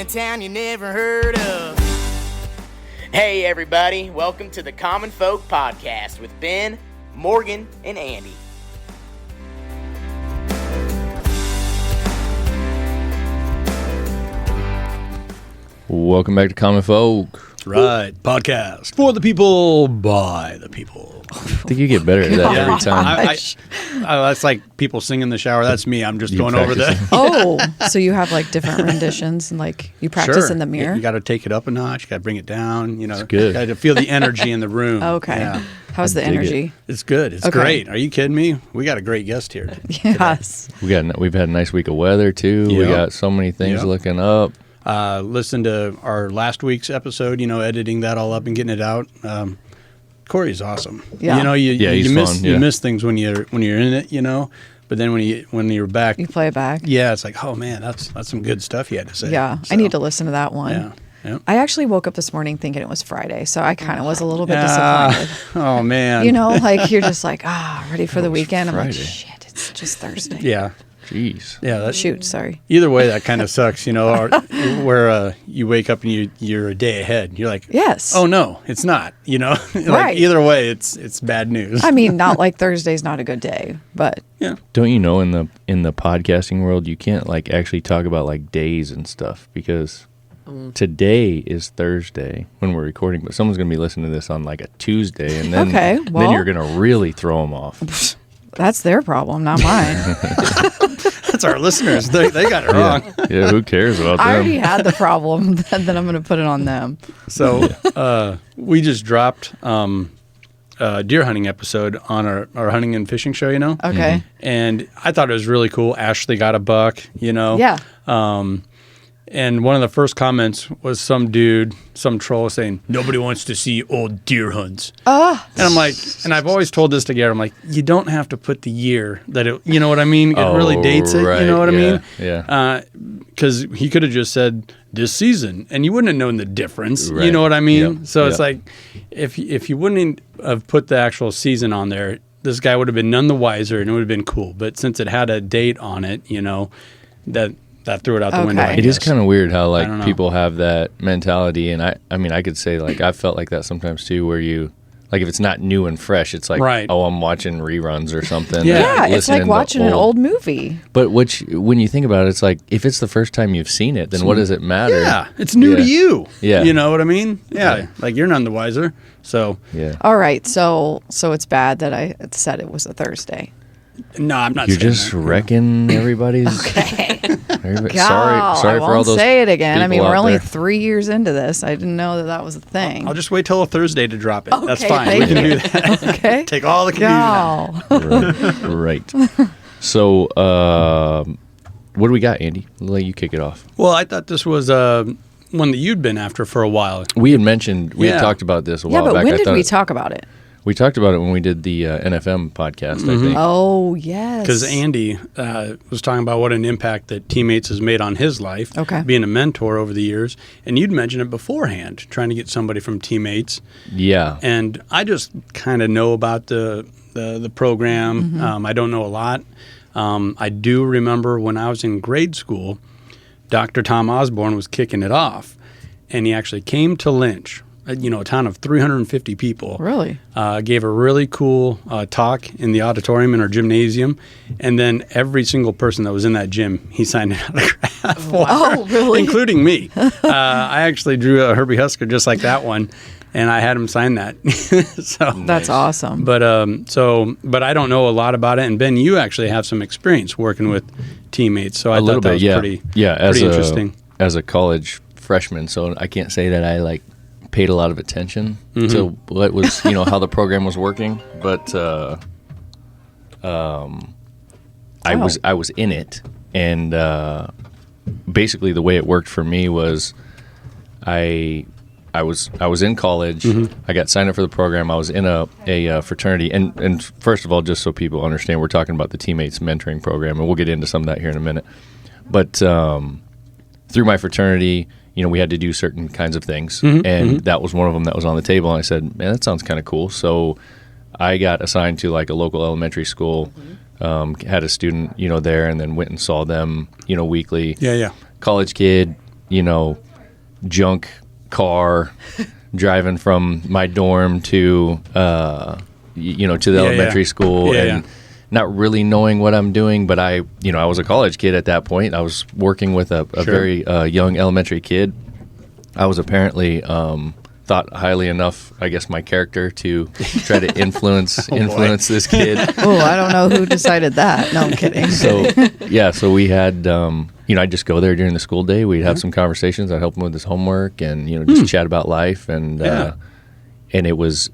town you never heard of. Hey everybody, welcome to the Common Folk Podcast with Ben, Morgan, and Andy. Welcome back to Common Folk. That's right. Podcast for the people, by the people. I think you get better at that every time. That's like people sing in the shower. That's me. I'm just going over that. Oh, so you have like different renditions and like you practice in the mirror? You got to take it up a notch. You got to bring it down. You know, it's good. You got to feel the energy in the room. Okay. Yeah. How's the energy? It's good. It's great. Are you kidding me? We got a great guest here. Yes. We've had a nice week of weather too. Yep. We got so many things looking up. Listen to our last week's episode, editing that all up and getting it out. Corey's awesome. Yeah. He's fun. You miss things when you're in it, but then when you're back, you play it back. Yeah, it's like, oh man, that's some good stuff you had to say. Yeah, so I need to listen to that one. Yeah. Yep. I actually woke up this morning thinking it was Friday, so I kind of was a little bit disappointed. Oh man. Like you're just like, ready for the weekend. Friday. I'm like, shit, it's just Thursday. Yeah. Jeez. Yeah. Shoot, sorry. Either way, that kind of sucks, where you wake up and you're a day ahead. You're like, yes. Oh no, it's not. Like right. Either way, it's bad news. I mean, not like Thursday's not a good day, but yeah. Don't you know in the podcasting world you can't like actually talk about like days and stuff because today is Thursday when we're recording, but someone's gonna be listening to this on like a Tuesday, and then then you're gonna really throw them off. That's their problem, not mine. That's our listeners. They got it wrong. Yeah, who cares about them? I already had the problem, then I'm going to put it on them. So we just dropped a deer hunting episode on our hunting and fishing show, Okay. Mm-hmm. And I thought it was really cool. Ashley got a buck, Yeah. And one of the first comments was some troll saying, nobody wants to see old deer hunts. And I'm like, and I've always told this to Gary, I'm like, you don't have to put the year that it, you know what I mean? It really dates it, right. you know what I mean? Yeah. Because he could have just said this season, and you wouldn't have known the difference. Right. You know what I mean? Yep. So it's like, if you wouldn't have put the actual season on there, this guy would have been none the wiser, and it would have been cool. But since it had a date on it, that threw it out the window. It is kind of weird how like people have that mentality, and I mean I could say like I've felt like that sometimes too, where you like if it's not new and fresh, it's like oh I'm watching reruns or something. Yeah, it's like watching an old movie. But when you think about it, it's like if it's the first time you've seen it, then what does it matter? Yeah, it's new to you. Yeah, you know what I mean? Yeah, like you're none the wiser. So yeah. All right, so it's bad that I said it was a Thursday. No, I'm not. You're just wrecking everybody's. Okay. Sorry for all those. Say it again. I mean, we're only there. 3 years into this. I didn't know that was a thing. I'll just wait till a Thursday to drop it. Okay, that's fine. We can do that. Okay. Take all the confusion out. Right. So, what do we got, Andy? I'll let you kick it off. Well, I thought this was one that you'd been after for a while. We had mentioned, we had talked about this a while back. Yeah, but when did we talk about it? We talked about it when we did the NFM podcast, I think. Oh, yes. Because Andy was talking about what an impact that Teammates has made on his life, being a mentor over the years. And you'd mentioned it beforehand, trying to get somebody from Teammates. Yeah. And I just kind of know about the program. Mm-hmm. I don't know a lot. I do remember when I was in grade school, Dr. Tom Osborne was kicking it off. And he actually came to Lynch, a town of 350 people. Really? Gave a really cool talk in the auditorium in our gymnasium. And then every single person that was in that gym, he signed an autograph for. Oh, really? Including me. I actually drew a Herbie Husker just like that one. And I had him sign that. So that's awesome. But but I don't know a lot about it. And Ben, you actually have some experience working with Teammates. So I thought that was pretty interesting. As a college freshman, so I can't say that I like paid a lot of attention to what was how the program was working, but I was in it, and basically the way it worked for me was I was in college. I got signed up for the program. I was in a fraternity, and first of all, just so people understand, we're talking about the Teammates mentoring program, and we'll get into some of that here in a minute. But through my fraternity, we had to do certain kinds of things, and that was one of them that was on the table. And I said, man, that sounds kind of cool. So I got assigned to like a local elementary school, had a student, there, and then went and saw them, weekly. Yeah. College kid, junk car driving from my dorm to to the elementary school and not really knowing what I'm doing. But I was a college kid at that point. I was working with a very young elementary kid. I was apparently thought highly enough, I guess, my character to try to influence this kid. Oh, I don't know who decided that. No, I'm kidding. So we had, I'd just go there during the school day. We'd have some conversations. I'd help him with his homework and, just chat about life. And it was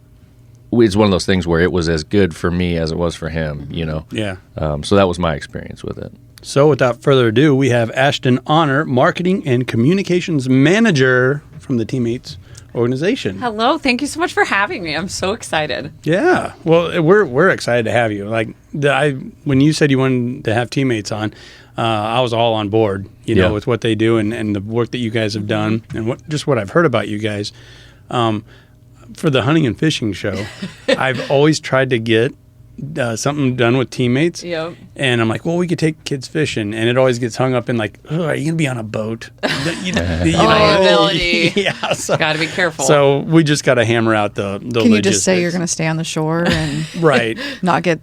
one of those things where it was as good for me as it was for him, Yeah. So that was my experience with it. So without further ado, we have Ashton Honnor, Marketing and Communications Manager from the Teammates organization. Hello, thank you so much for having me. I'm so excited. Yeah, well, we're excited to have you. Like when you said you wanted to have Teammates on, I was all on board. With what they do and the work that you guys have done and what I've heard about you guys. For the hunting and fishing show, I've always tried to get something done with Teammates. Yep. And I'm like, well, we could take kids fishing, and it always gets hung up in like, oh, are you gonna be on a boat? Liability. Yeah, so, got to be careful. So we just got to hammer out the Can logistics. you just say you're going to stay on the shore and right? not get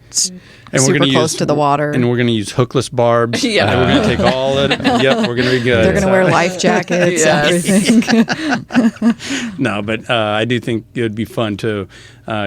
And super we're gonna close use, to the water? and we're going to use hookless barbs. Yeah. And we're going to take all of it. Yep, we're going to be good. They're going to wear life jackets, Yes. everything. No, but I do think it would be fun to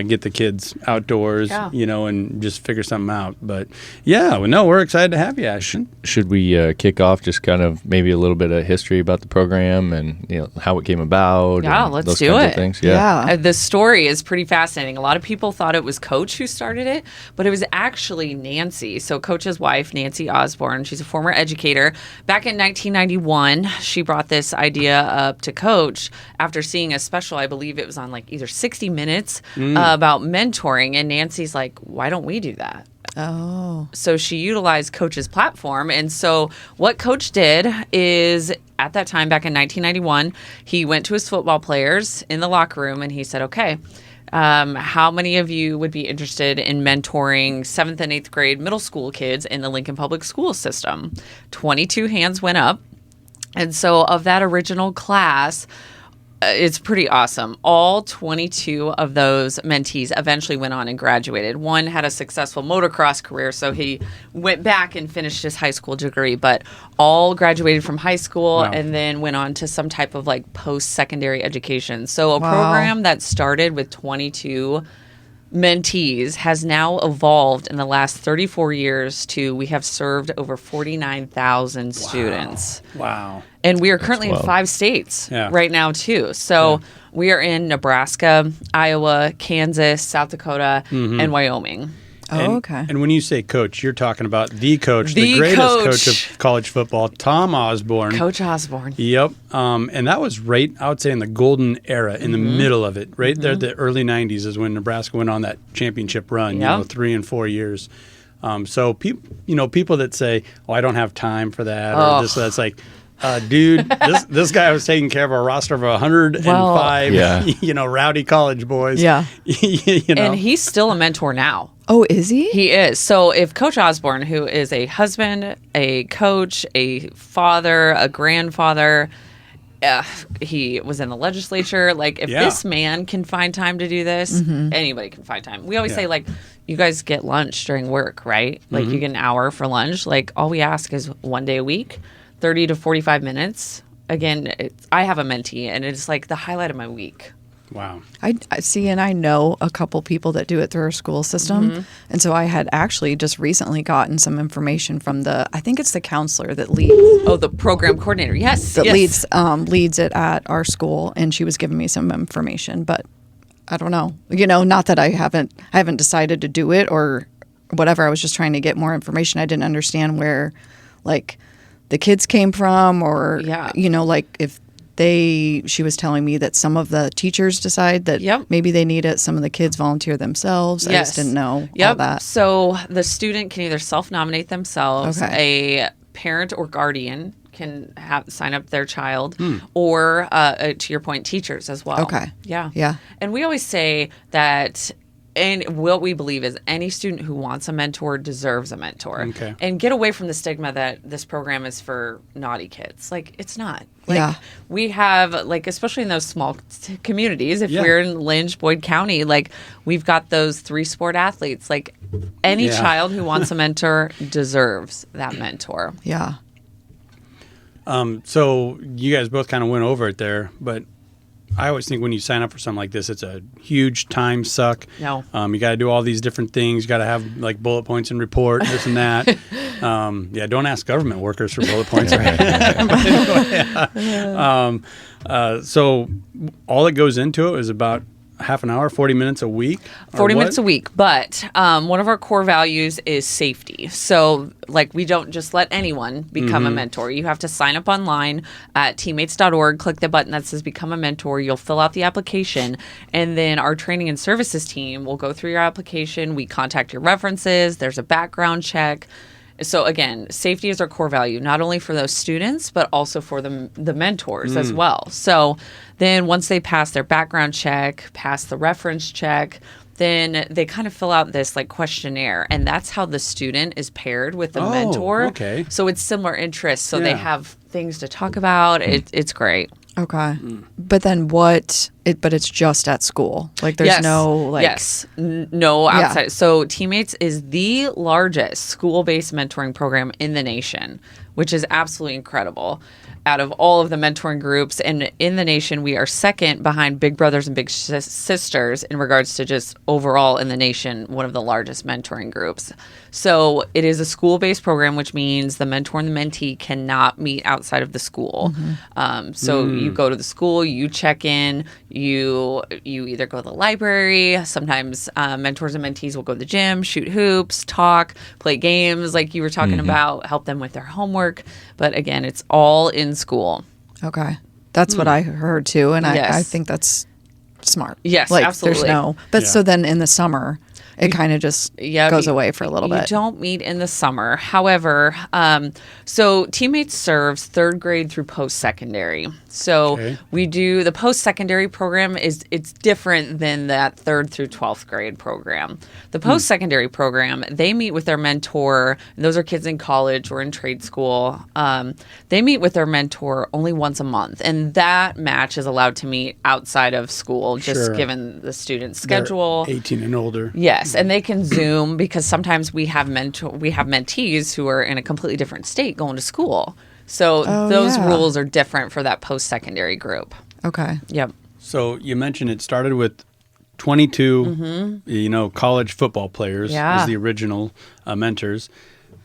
get the kids outdoors, Yeah. and just figure something out. But yeah, we're excited to have you, Ashton. Should we kick off just kind of maybe a little bit of history about the program and how it came about? Yeah, and let's those do kinds it. Of things? Yeah. The story is pretty fascinating. A lot of people thought it was Coach who started it, but it was actually Nancy. So Coach's wife, Nancy Osborne, she's a former educator. Back in 1991, she brought this idea up to Coach after seeing a special, I believe it was on like either 60 Minutes, about mentoring. And Nancy's like, why don't we do that? Oh. So she utilized Coach's platform. And so what Coach did is at that time, back in 1991, he went to his football players in the locker room and he said, okay, how many of you would be interested in mentoring 7th and 8th grade middle school kids in the Lincoln Public School system? 22 hands went up. And so of that original class, it's pretty awesome. All 22 of those mentees eventually went on and graduated. One had a successful motocross career, so he went back and finished his high school degree, but all graduated from high school and then went on to some type of like post-secondary education. So a program that started with 22 mentees has now evolved in the last 34 years to we have served over 49,000 students. Wow. And we are currently in wild. 5 states right now, too. So we are in Nebraska, Iowa, Kansas, South Dakota, and Wyoming. Oh, okay. And when you say coach, you're talking about the coach, the The greatest coach. coach of college football, Tom Osborne. Coach Osborne. Yep. And that was right, I would say, in the golden era, in the middle of it. Right there, the early 90s is when Nebraska went on that championship run, Yep. 3 and 4 years. So, people that say, oh, I don't have time for that, or this, that's like, dude, this guy was taking care of a roster of 105, rowdy college boys. Yeah. And he's still a mentor now. Oh, is he? He is. So if Coach Osborne, who is a husband, a coach, a father, a grandfather, he was in the legislature. Like, if this man can find time to do this, anybody can find time. We always say, like, you guys get lunch during work, right? Like, you get an hour for lunch. Like, all we ask is one day a week, 30 to 45 minutes. Again, I have a mentee, and it's like the highlight of my week. Wow. I see, and I know a couple people that do it through our school system. And so I had actually just recently gotten some information from I think it's the counselor that leads. Oh, the program coordinator. Yes. That yes. leads it at our school, and she was giving me some information, but I don't know. Not that I haven't decided to do it or whatever. I was just trying to get more information. I didn't understand where, like, the kids came from, or like if she was telling me that some of the teachers decide that maybe they need it. Some of the kids volunteer themselves. I just didn't know all that. So the student can either self-nominate themselves. Okay. A parent or guardian can sign up their child, or to your point, teachers as well. Okay. Yeah. Yeah. And we always say that And what we believe is any student who wants a mentor deserves a mentor. Okay. And get away from the stigma that this program is for naughty kids. Like, it's not. Like, Yeah. we have, like, especially in those small communities, if Yeah. we're in Lynch, Boyd County, like, we've got those 3 sport athletes. Like, any Yeah. child who wants a mentor deserves that mentor. Yeah. So you guys both kind of went over it there, but I always think when you sign up for something like this, it's a huge time suck. No. You got to do all these different things. You got to have like bullet points and report this and that. Yeah, don't ask government workers for bullet points. Right? But anyway, yeah. So all that goes into it is about half an hour, 40 minutes a week? 40 minutes a week. But one of our core values is safety. So, like, we don't just let anyone become a mentor. You have to sign up online at teammates.org, click the button that says Become a Mentor. You'll fill out the application. And then our training and services team will go through your application. We contact your references. There's a background check. So again, safety is our core value, not only for those students, but also for the mentors as well. So then once they pass their background check, pass the reference check, then they kind of fill out this like questionnaire, and that's how the student is paired with the mentor. Okay. So it's similar interests, so they Yeah. have things to talk about. It's great. Okay. But then but it's just at school. Like there's Yes. no like No Yeah. outside. So Teammates is the largest school-based mentoring program in the nation, which is absolutely incredible. Out of all of the mentoring groups and in the nation, we are second behind Big Brothers and Big Sisters in regards to just overall in the nation, one of the largest mentoring groups. So it is a school-based program, which means the mentor and the mentee cannot meet outside of the school. So you go to the school, you check in, you either go to the library. Sometimes mentors and mentees will go to the gym, shoot hoops, talk, play games like you were talking about, help them with their homework. But again, it's all in school. Okay. That's what I heard too. And I Yes. think that's smart. Yes, like, absolutely. There's no, but Yeah. so then in the summer, it kind of just goes away for a little You bit. don't meet in the summer. However, so Teammates serves 3rd grade through post-secondary. So Okay. we do the post-secondary program it's different than that 3rd through 12th grade program. The post-secondary program, they meet with their mentor. And those are kids in college or in trade school. They meet with their mentor only once a month, and that match is allowed to meet outside of school, just Sure. given the student's They're schedule. 18 and older. Yes, and they can Zoom because sometimes we have mentees who are in a completely different state going to school. So those yeah. rules are different for that post-secondary group. Okay. Yep. So you mentioned it started with 22, college football players Yeah. as the original mentors.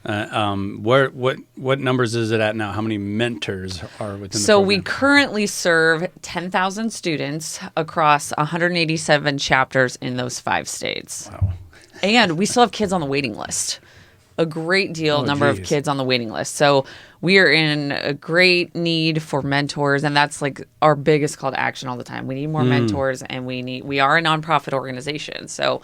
What numbers is it at now? How many mentors are within the So we program? currently serve 10,000 students across 187 chapters in those 5 states. Wow. And we still have kids on the waiting list. A great deal number of geez. kids on the waiting list. So we are in a great need for mentors, and that's like our biggest call to action all the time. We need more mentors, and we are a nonprofit organization. So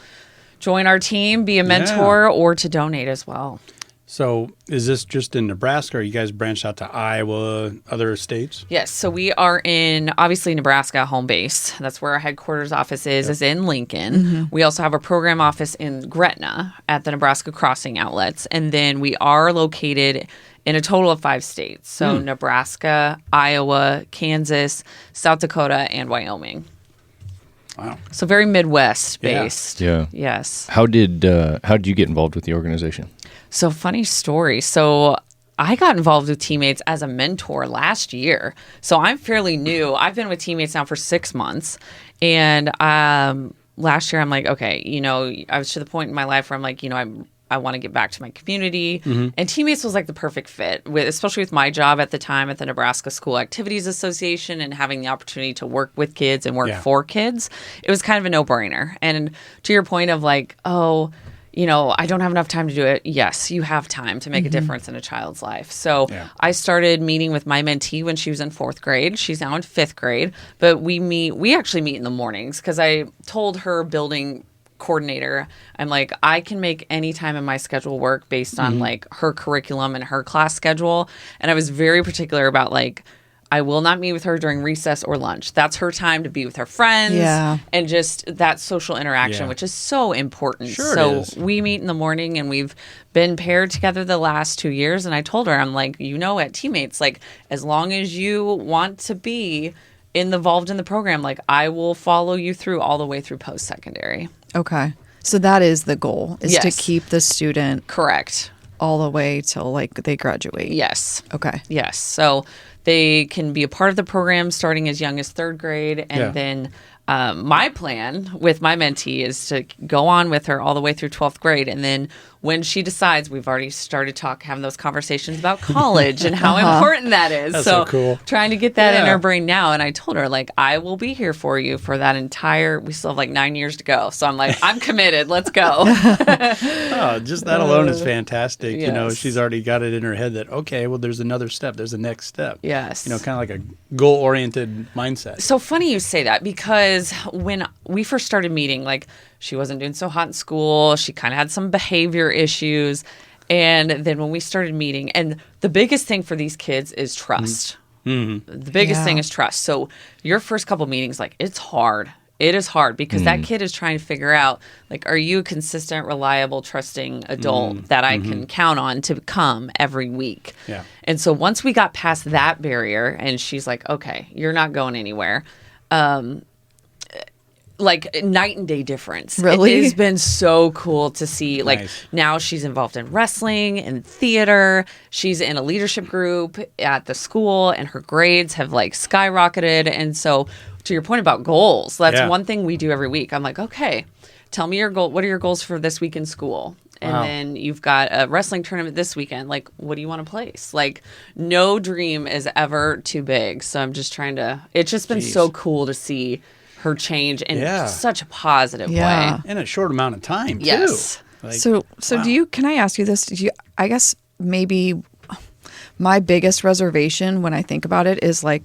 join our team, be a mentor, or to donate as well. So is this just in Nebraska, or you guys branched out to Iowa, other states? Yes, so we are in, obviously, Nebraska, home base. That's where our headquarters office is in Lincoln. We also have a program office in Gretna at the Nebraska Crossing Outlets. And then we are located in a total of 5 states. So Nebraska, Iowa, Kansas, South Dakota, and Wyoming. Wow. So very Midwest based. Yeah. Yes. How did you get involved with the organization? So funny story. So I got involved with Teammates as a mentor last year. So I'm fairly new. I've been with Teammates now for 6 months. And last year I'm like, okay, I was to the point in my life where I'm like, I want to get back to my community. And Teammates was like the perfect fit, especially with my job at the time at the Nebraska School Activities Association and having the opportunity to work with kids and work for kids. It was kind of a no-brainer. And to your point of like, I don't have enough time to do it. Yes, you have time to make a difference in a child's life. So I started meeting with my mentee when she was in 4th grade. She's now in 5th grade. But we actually meet in the mornings because I told her building coordinator, I'm like, I can make any time in my schedule work based on like her curriculum and her class schedule. And I was very particular about like, I will not meet with her during recess or lunch. That's her time to be with her friends and just that social interaction, which is so important. Sure so it is. we meet in the morning, and we've been paired together the last 2 years. And I told her, I'm like, at Teammates, like, as long as you want to be involved in the program, like, I will follow you through all the way through post-secondary. Okay. So that is the goal, is to Yes. keep the student Correct. all the way till like they graduate. Yes. Okay. Yes. So they can be a part of the program starting as young as 3rd grade. And then my plan with my mentee is to go on with her all the way through 12th grade. And then when she decides, we've already started having those conversations about college and how important that is. That's so cool. Trying to get that in her brain now. And I told her, like, I will be here for you for that we still have like 9 years to go. So I'm like, I'm committed. Let's go. Oh, just that alone is fantastic. You know, Yes. she's already got it in her head that, okay, well, there's another step. There's a next step. Yes. You know, kind of like a goal-oriented mindset. So funny you say that, because when we first started meeting, like, she wasn't doing so hot in school. She kind of had some behavior issues. And then when we started meeting, and the biggest thing for these kids is trust. Mm-hmm. The biggest thing is trust. So your first couple meetings, like, it's hard. It is hard because that kid is trying to figure out, like, are you a consistent, reliable, trusting adult that I can count on to come every week? Yeah. And so once we got past that barrier, and she's like, okay, you're not going anywhere. Like, night and day difference. Really? It has been so cool to see. Like, Nice. now she's involved in wrestling and theater. She's in a leadership group at the school, and her grades have, like, skyrocketed. And so, to your point about goals, that's one thing we do every week. I'm like, okay, tell me your goal. What are your goals for this week in school? And then you've got a wrestling tournament this weekend. Like, what do you want to place? Like, no dream is ever too big. So I'm just trying to, it's just been so cool to see her change in such a positive way. In a short amount of time, Yes. too. Like, So can I ask you this? I guess maybe my biggest reservation when I think about it is, like,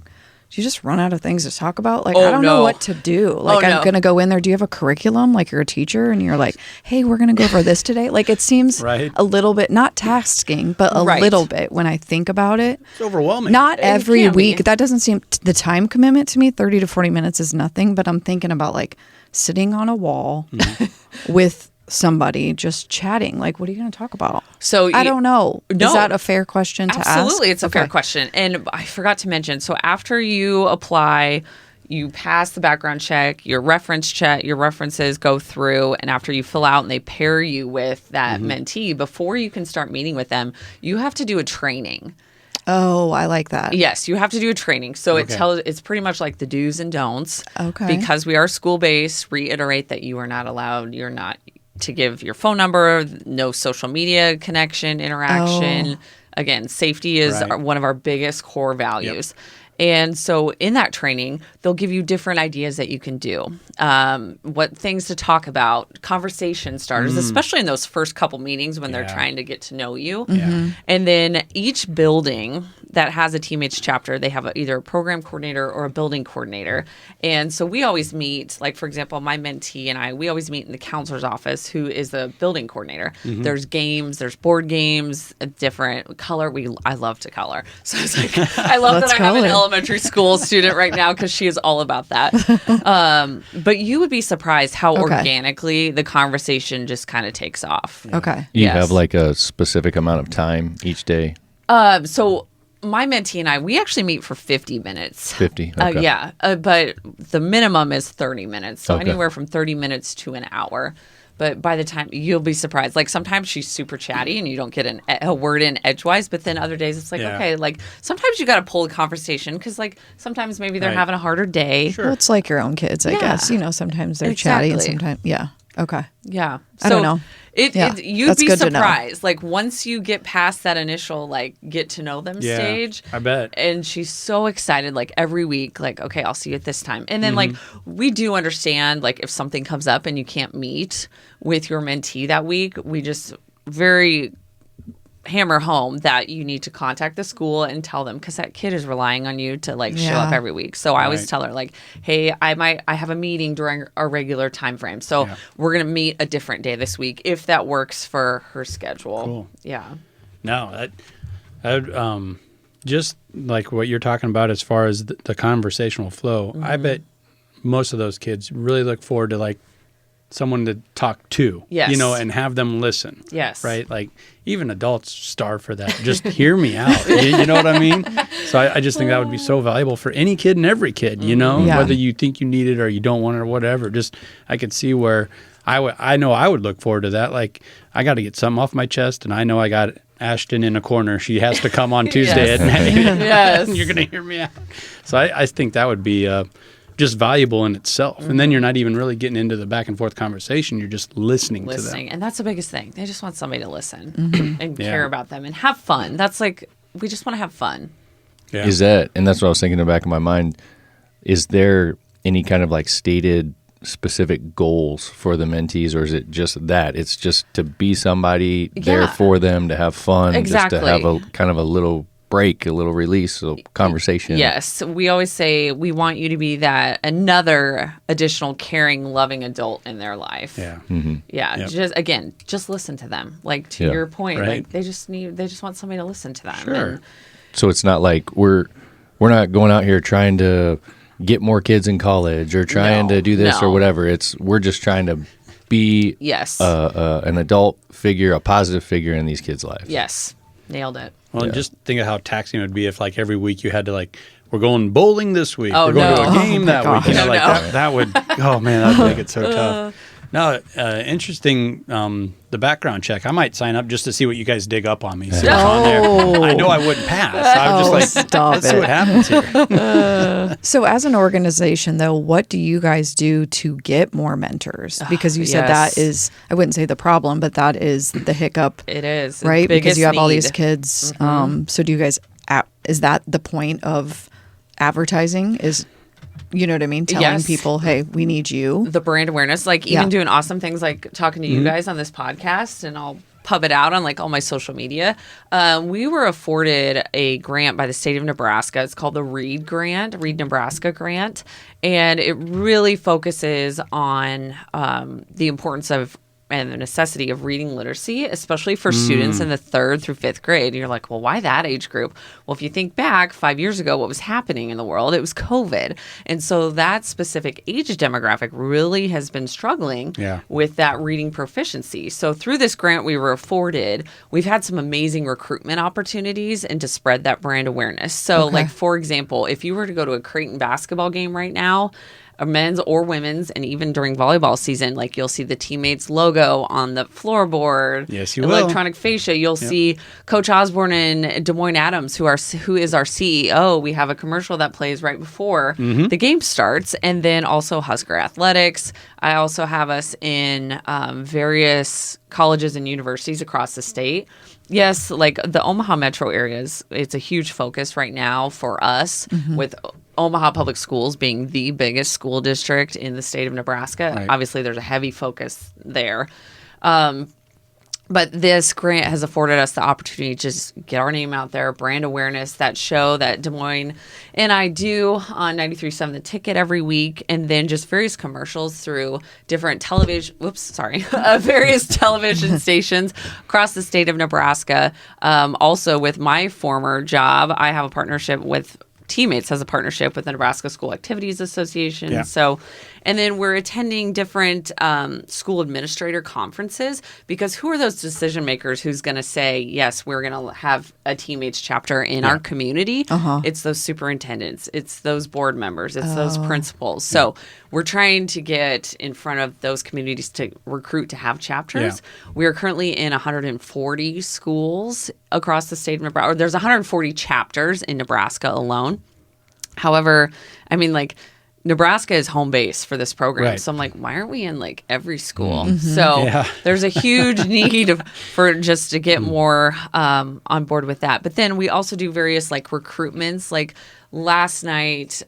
do you just run out of things to talk about? Like, I don't know what to do. Like, I'm going to go in there. Do you have a curriculum? Like, you're a teacher and you're like, hey, we're going to go over this today. Like, it seems a little bit, not tasking, but a little bit when I think about it. It's overwhelming. Not every can be. week. That doesn't seem, the time commitment to me, 30 to 40 minutes is nothing. But I'm thinking about, like, sitting on a wall with somebody just chatting. Like, what are you going to talk about? So I don't know. No. Is that a fair question to ask? Absolutely, it's a fair question. And I forgot to mention, so after you apply, you pass the background check, your references go through, and after you fill out and they pair you with that mentee, before you can start meeting with them, you have to do a training. Oh, I like that. Yes, you have to do a training. So it's pretty much like the do's and don'ts. Okay. Because we are school-based, reiterate that you're not to give your phone number, no social media connection, interaction. Again, safety is one of our biggest core values. And so in that training, they'll give you different ideas that you can do, what things to talk about, conversation starters, especially in those first couple meetings when they're trying to get to know you. And then each building that has a Teammates chapter, they have either a program coordinator or a building coordinator. And so we always meet, like, for example, my mentee and we always meet in the counselor's office, who is the building coordinator. There's games, there's board games, a different color. I love to color. So it's like, I love that I have an elementary school student right now, because she is all about that. But you would be surprised how organically the conversation just kind of takes off. Okay. You have like a specific amount of time each day? So my mentee and we actually meet for 50 minutes. 50? Okay. But the minimum is 30 minutes. So anywhere from 30 minutes to an hour. But by the time, you'll be surprised. Like, sometimes she's super chatty and you don't get a word in edgewise. But then other days it's like, okay, like, sometimes you got to pull a conversation because, like, sometimes maybe they're having a harder day. Well, it's like your own kids, I guess. You know, sometimes they're chatty and sometimes, okay. Yeah. I don't know. You'd That's be good to know. surprised. Like, once you get past that initial, like, get to know them stage. I bet. And she's so excited, like, every week, like, okay, I'll see you at this time. And then, like, we do understand, like, if something comes up and you can't meet with your mentee that week, we just very hammer home that you need to contact the school and tell them, because that kid is relying on you to, like, show up every week. So I always tell her, like, hey, I have a meeting during our regular time frame, so we're gonna meet a different day this week if that works for her schedule. Cool. Yeah. No, that just like what you're talking about as far as the conversational flow, I bet most of those kids really look forward to like someone to talk to, Yes. and have them listen. Yes. Right? Like even adults starve for that. Just hear me out. You know what I mean? So I just think that would be so valuable for any kid and every kid, Yeah. whether you think you need it or you don't want it or whatever. Just I could see where I know I would look forward to that. Like I got to get something off my chest, and I know I got Ashton in a corner. She has to come on Tuesday at night. Yes. And you're going to hear me out. So I think that would be just valuable in itself. And then you're not even really getting into the back and forth conversation. You're just listening to them. And that's the biggest thing. They just want somebody to listen and care about them and have fun. That's like, we just want to have fun. Yeah. And that's what I was thinking in the back of my mind, is there any kind of like stated specific goals for the mentees, or is it just that it's just to be somebody there for them, to have fun, just to have a kind of a little break, a little release, a conversation? Yes, we always say we want you to be that another additional caring, loving adult in their life. Yeah. Yeah, just listen to them. Like to your point, Right. like they just want somebody to listen to them. Sure. And So it's not like we're not going out here trying to get more kids in college or trying to do this or whatever. We're just trying to be an adult figure, a positive figure in these kids' lives. Yes, nailed it. Well, and just think of how taxing it would be if like every week you had to like, we're going bowling this week. Oh, we're going to no. a game that week. You know, No, like no. that would, oh man, that would make it so tough. No, interesting. The background check. I might sign up just to see what you guys dig up on me. See what's on there. I know I wouldn't pass. I was just like, stop let's see what happens here. So as an organization, though, what do you guys do to get more mentors? Because you said that is, I wouldn't say the problem, but that is the hiccup. It is. Right? Because you have all these need. kids. So do you guys, is that the point of advertising is, you know what I mean? Telling people, hey, we need you. The brand awareness, like even doing awesome things like talking to you guys on this podcast, and I'll pub it out on like all my social media. We were afforded a grant by the state of Nebraska. It's called the Read Grant, Read Nebraska Grant. And it really focuses on the importance of and the necessity of reading literacy, especially for students in the 3rd through 5th grade. And you're like, well, why that age group? Well, if you think back 5 years ago, what was happening in the world? It was COVID. And so that specific age demographic really has been struggling with that reading proficiency. So through this grant we were afforded, we've had some amazing recruitment opportunities and to spread that brand awareness. So like, for example, if you were to go to a Creighton basketball game right now, men's or women's, and even during volleyball season, like you'll see the teammates logo on the floorboard. Yes, you will. Electronic fascia. You'll see Coach Osborne and Des Moines Adams, who is our CEO. We have a commercial that plays right before the game starts, and then also Husker Athletics. I also have us in various colleges and universities across the state. Yes, like the Omaha metro areas, it's a huge focus right now for us with Omaha Public Schools being the biggest school district in the state of Nebraska. Right. Obviously, there's a heavy focus there. But this grant has afforded us the opportunity to just get our name out there, brand awareness, that show that Des Moines and I do on 93.7 The Ticket every week, and then just various commercials through different various television stations across the state of Nebraska. Also, with my former job, I have a partnership with Teammates has a partnership with the Nebraska School Activities Association. Yeah. So, and then we're attending different school administrator conferences, because who are those decision makers who's going to say, yes, we're going to have a Teammates chapter in our community? It's those superintendents. It's those board members. It's those principals. So we're trying to get in front of those communities to recruit to have chapters. We are currently in 140 schools across the state of Nebraska. Or there's 140 chapters in Nebraska alone. However, I mean, like, Nebraska is home base for this program. Right. So I'm like, why aren't we in like every school? So there's a huge need for just to get more on board with that. But then we also do various like recruitments. Like last night,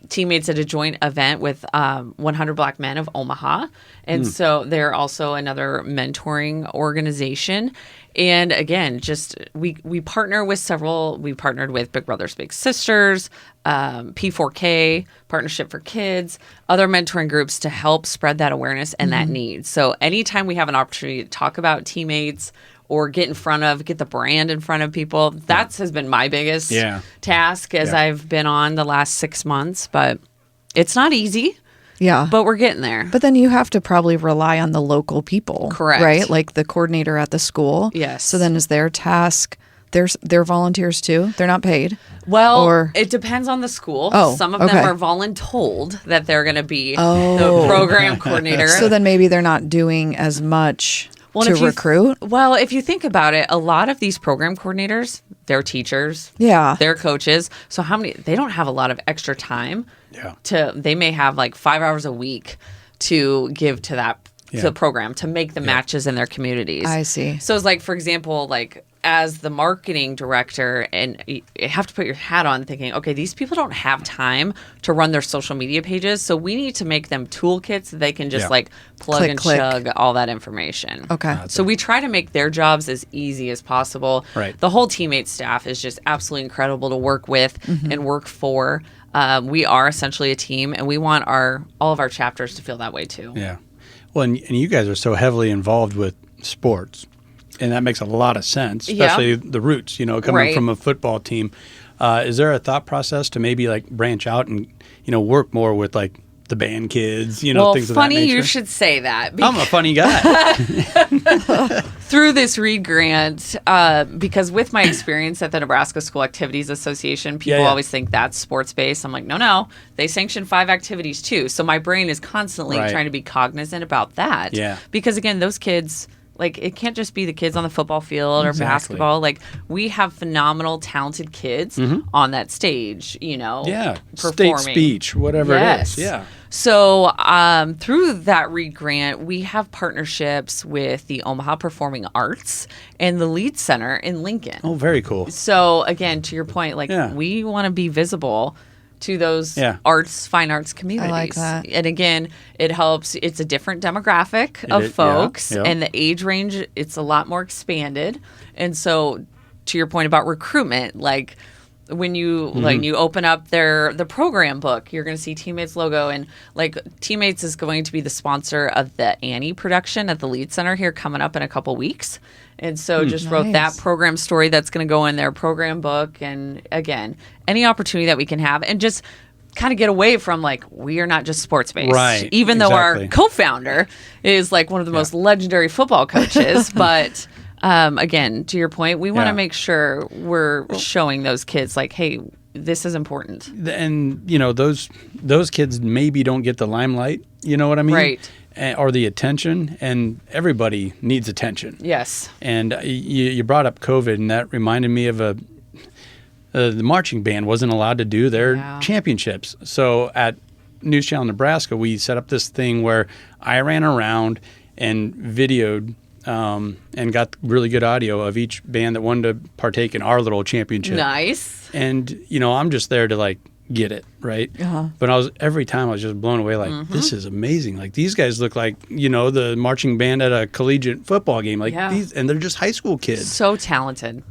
Teammates at a joint event with 100 Black Men of Omaha. And so they're also another mentoring organization. And again, just we partner with several. We partnered with Big Brothers Big Sisters, P4K, Partnership for Kids, other mentoring groups to help spread that awareness and that need. So anytime we have an opportunity to talk about Teammates or get the brand in front of people. That has been my biggest task as I've been on the last 6 months, but it's not easy. Yeah. But we're getting there. But then you have to probably rely on the local people. Correct. Right? Like the coordinator at the school. Yes. So then is their task, they're volunteers too? They're not paid? Well, it depends on the school. Oh, some of them are voluntold that they're going to be Oh. the program coordinator. So then maybe they're not doing as much to recruit? Well, if you think about it, a lot of these program coordinators, they're teachers. Yeah. They're coaches. So they don't have a lot of extra time. Yeah. They may have like 5 hours a week to give to that to the program to make the matches in their communities. I see. So it's like, for example, like as the marketing director, and you have to put your hat on thinking, okay, these people don't have time to run their social media pages, so we need to make them toolkits that they can just like plug and chug all that information. Okay. So we try to make their jobs as easy as possible. Right. The whole teammate staff is just absolutely incredible to work with and work for. We are essentially a team, and we want all of our chapters to feel that way too. Yeah. Well, and you guys are so heavily involved with sports, and that makes a lot of sense, especially the roots, coming from a football team. Is there a thought process to maybe like branch out and, work more with like the band kids, things of that nature? Funny you should say that. I'm a funny guy. Through this Reed grant, because with my experience at the Nebraska School Activities Association, people always think that's sports-based. I'm like, no, they sanction 5 activities too. So my brain is constantly trying to be cognizant about that. Yeah. Because again, those kids, like, it can't just be the kids on the football field or basketball. Like, we have phenomenal, talented kids on that stage, Yeah. performing. State speech, whatever it is. Yeah. So through that Reed grant, we have partnerships with the Omaha Performing Arts and the Lead Center in Lincoln. Oh, very cool. So again, to your point, like we want to be visible to those fine arts communities. I like that. And again, it helps. It's a different demographic of folks, and the age range, it's a lot more expanded. And so to your point about recruitment, like when you open up the program book, you're going to see Teammates logo, and like Teammates is going to be the sponsor of the Annie production at the Lead Center here coming up in a couple weeks. And so just wrote that program story that's going to go in their program book. And again, any opportunity that we can have, and just kind of get away from like, we are not just sports based. Right. Even though our co-founder is like one of the most legendary football coaches, but again, to your point, we want to make sure we're showing those kids like, hey, this is important. And, those kids maybe don't get the limelight, you know what I mean? Right. Or the attention, and everybody needs attention. Yes. And you brought up COVID, and that reminded me of the marching band wasn't allowed to do their championships. So at News Channel Nebraska, we set up this thing where I ran around and videoed and got really good audio of each band that wanted to partake in our little championship. Nice. And, I'm just there to like get it, right? But every time I was just blown away, like, this is amazing. Like, these guys look like, the marching band at a collegiate football game. Like, and they're just high school kids. So talented.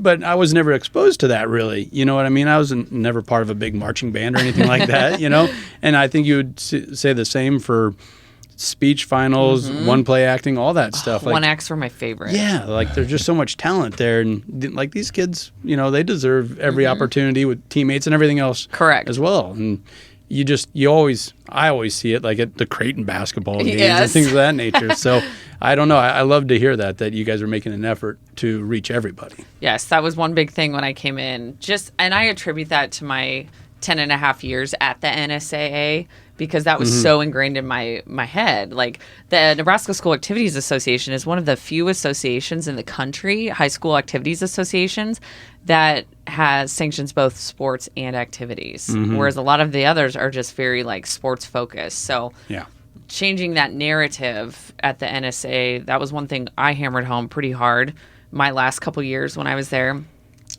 But I was never exposed to that, really. You know what I mean? I was never part of a big marching band or anything like that, And I think you would say the same for speech finals, one play acting, all that stuff. One acts were my favorite. Yeah, like there's just so much talent there, and like these kids, they deserve every opportunity with teammates and everything else. Correct. As well, and I always see it like at the Creighton basketball games and things of that nature. So I don't know. I love to hear that you guys are making an effort to reach everybody. Yes, that was one big thing when I came in. And I attribute that to my 10 and a half years at the NSAA, because that was so ingrained in my head. Like, the Nebraska School Activities Association is one of the few associations in the country, high school activities associations, that has sanctions both sports and activities, whereas a lot of the others are just very like sports focused. So changing that narrative at the NSA, that was one thing I hammered home pretty hard my last couple years when I was there.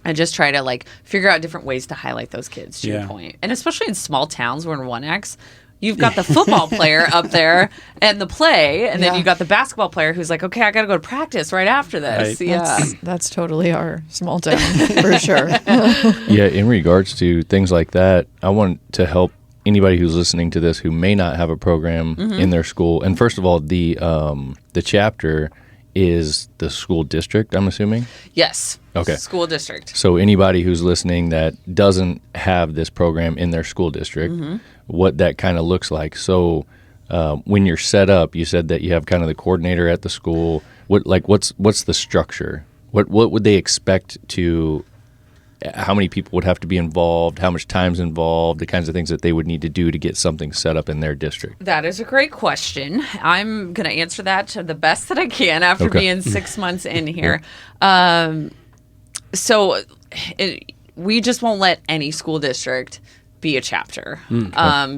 I just try to like figure out different ways to highlight those kids, to your point. And especially in small towns where in 1X, you've got the football player up there and the play, and then you got the basketball player who's like, okay, I got to go to practice right after this. Right. Yeah. That's totally our small town for sure. Yeah, in regards to things like that, I want to help anybody who's listening to this who may not have a program in their school. And first of all, the chapter is the school district, I'm assuming? Yes. Okay. School district. So anybody who's listening that doesn't have this program in their school district, what that kind of looks like. So when you're set up, you said that you have kind of the coordinator at the school. What's the structure? What would they expect to? How many people would have to be involved? How much time's involved? The kinds of things that they would need to do to get something set up in their district. That is a great question. I'm going to answer that to the best that I can after being 6 months in here. We just won't let any school district be a chapter.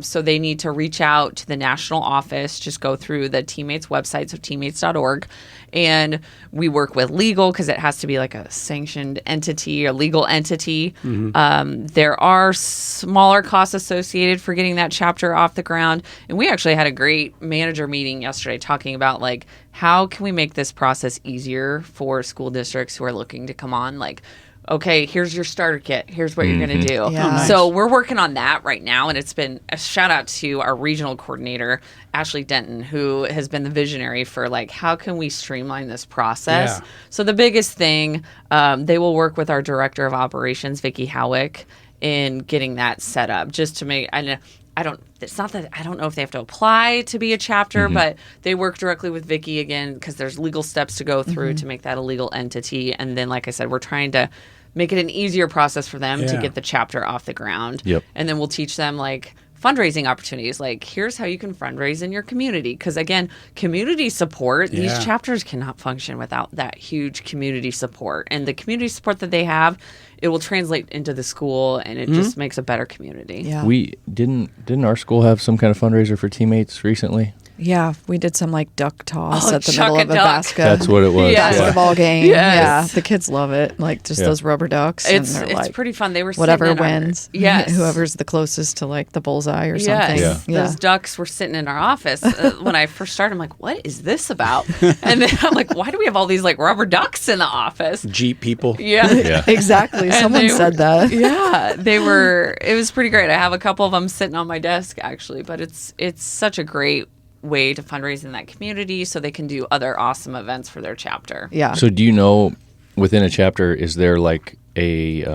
So they need to reach out to the national office, just go through the Teammates website, so teammates.org. And we work with legal because it has to be like a sanctioned entity, a legal entity. There are smaller costs associated for getting that chapter off the ground. And we actually had a great manager meeting yesterday talking about like, how can we make this process easier for school districts who are looking to come on? Like, okay, here's your starter kit. Here's what you're going to do. Yeah. Nice. So we're working on that right now. And it's been a shout out to our regional coordinator, Ashley Denton, who has been the visionary for like, how can we streamline this process? Yeah. So the biggest thing, they will work with our director of operations, Vicki Howick, in getting that set up just to make, it's not that I don't know if they have to apply to be a chapter, but they work directly with Vicki again because there's legal steps to go through to make that a legal entity. And then, like I said, we're trying to make it an easier process for them to get the chapter off the ground. Yep. And then we'll teach them like fundraising opportunities. Like, here's how you can fundraise in your community. Because again, community support, these chapters cannot function without that huge community support. And the community support that they have, it will translate into the school, and it just makes a better community. Yeah. We didn't our school have some kind of fundraiser for teammates recently? Yeah, we did some like duck toss at the chuck middle a of a duck. That's what it was. Yes. basketball game. Yes. Yeah, the kids love it. Like just those rubber ducks. And It's they're like, pretty fun. They were whatever sitting in wins. Yes. Whoever's the closest to like the bullseye or something. Yes. Yeah. Those ducks were sitting in our office when I first started. I'm like, what is this about? And then I'm like, why do we have all these like rubber ducks in the office? Jeep people. Yeah. Yeah. Exactly. Someone said that. Yeah, it was pretty great. I have a couple of them sitting on my desk actually, but it's such a great way to fundraise in that community so they can do other awesome events for their chapter. Yeah. So do you know within a chapter, is there like a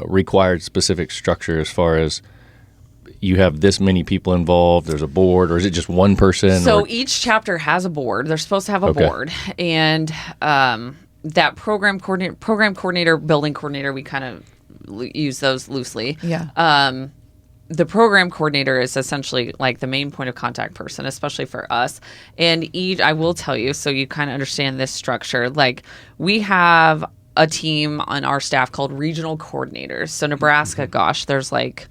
required specific structure as far as you have this many people involved, there's a board, or is it just one person? So or? each chapter has a board. They're supposed to have a board. And that program coordinator, building coordinator, we kind of use those loosely. Yeah. The program coordinator is essentially like the main point of contact person, especially for us. And I will tell you, so you kind of understand this structure, like we have a team on our staff called regional coordinators. So Nebraska, gosh, there's like,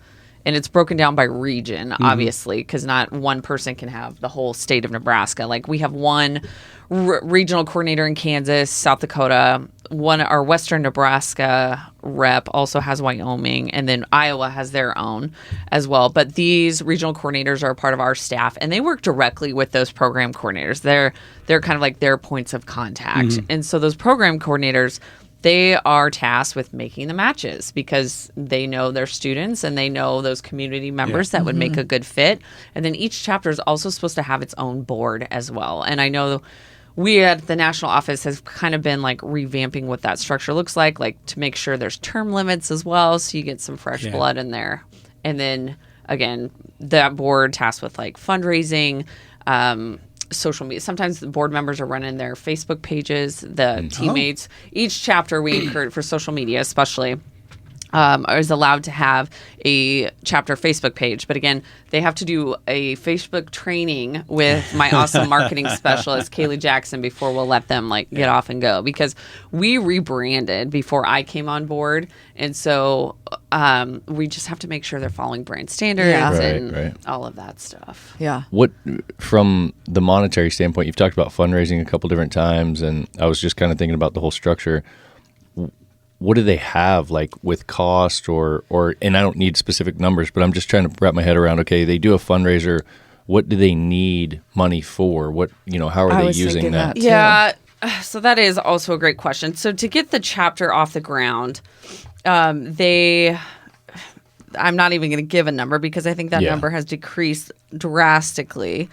and it's broken down by region, obviously, because not one person can have the whole state of Nebraska. Like we have one regional coordinator in Kansas, South Dakota. Our Western Nebraska rep also has Wyoming, and then Iowa has their own as well. But these regional coordinators are a part of our staff, and they work directly with those program coordinators. They're kind of like their points of contact. And so those program coordinators, they are tasked with making the matches because they know their students and they know those community members that would make a good fit. And then each chapter is also supposed to have its own board as well. And I know we at the national office has kind of been like revamping what that structure looks like to make sure there's term limits as well, so you get some fresh blood in there. And then again, that board tasked with like fundraising, social media. Sometimes the board members are running their Facebook pages, the teammates. Each chapter we encourage for social media, especially, is allowed to have a chapter Facebook page. But again, they have to do a Facebook training with my awesome marketing specialist, Kaylee Jackson, before we'll let them get off and go, because we rebranded before I came on board. And so we just have to make sure they're following brand standards and all of that stuff. Yeah. What, from the monetary standpoint, you've talked about fundraising a couple different times, and I was just kind of thinking about the whole structure. What do they have with cost or and I don't need specific numbers, but I'm just trying to wrap my head around, okay, they do a fundraiser. What do they need money for? What, how are they using that? Yeah. So that is also a great question. So to get the chapter off the ground, I'm not even going to give a number because I think that number has decreased drastically.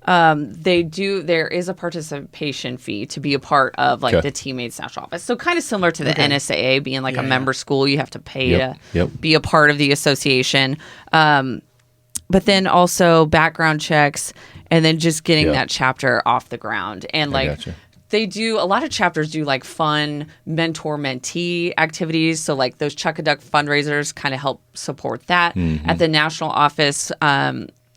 There is a participation fee to be a part of like the teammates national office. So kind of similar to the NSAA being like a member school, you have to pay to be a part of the association. But then also background checks and then just getting that chapter off the ground. And like a lot of chapters do like fun mentor mentee activities. So like those Chuck a Duck fundraisers kind of help support that. At the national office,